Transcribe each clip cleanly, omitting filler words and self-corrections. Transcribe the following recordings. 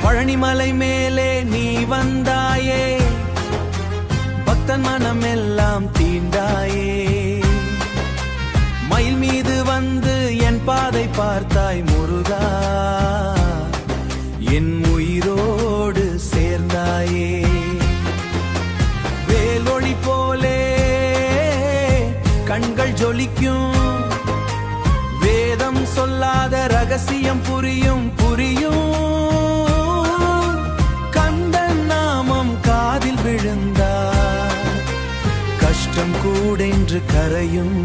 பழனிமலை மேலே நீ வந்தாயே, பக்தன் மனம் எல்லாம் தீண்டாயே. மயில் மீது வந்து என் பாதை பார்த்தாய் முருகா, என் உயிரோடு சேர்ந்தாயே. வேலொளி போலே கண்கள் ஜொலிக்கும், வேதம் சொல்லாத ரகசியம் புரியும் புரியும். கந்தன் நாமம் காதில் விழுந்தார், கஷ்டம் கூடென்று கரையும்.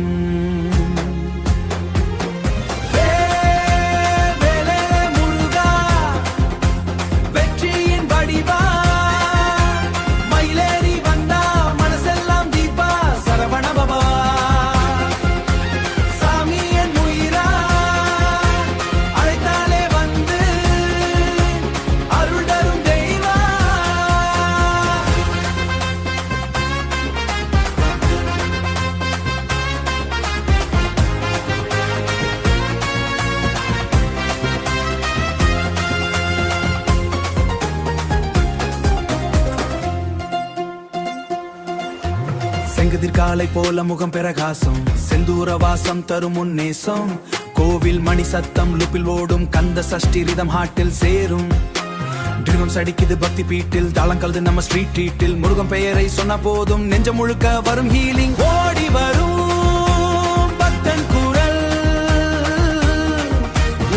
செங்கதிர்காலை போல முகம் பிரகாசம், செந்தூர வாசம் தரும் உன்னேசம். கோவில் மணி சத்தம் லுப்பில் ஓடும், கந்த சஷ்டி ரிதம் ஹாட்டில் சேரும். ட்ரிமம் சடிக்குது பக்தி பீட்டில், தாளம் கலது நம்ம ஸ்ட்ரீட் ட்ரீட்டில். முருகன் பெயரை சொன்ன போதும் நெஞ்சம் முழுக்க வரும் ஹீலிங். ஓடி வரும் பக்தன் குரல்,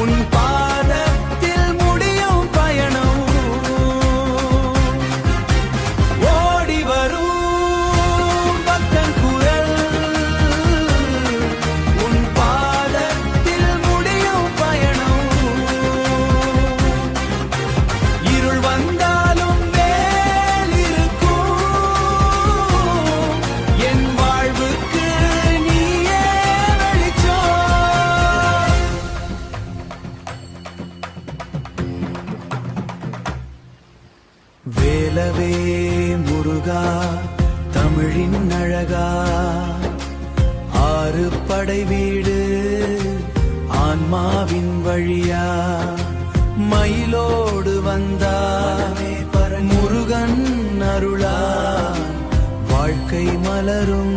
உன் பாதத்தில் முடியும் பயணம். ஓடி வரும் வேலவே முருகா தமிழின் அழகா, ஆறு படை வீடு ஆன்மாவின் வழியா. மயிலோடு வந்தானே முருகன் அருளா, வாழ்க்கை மலரும்.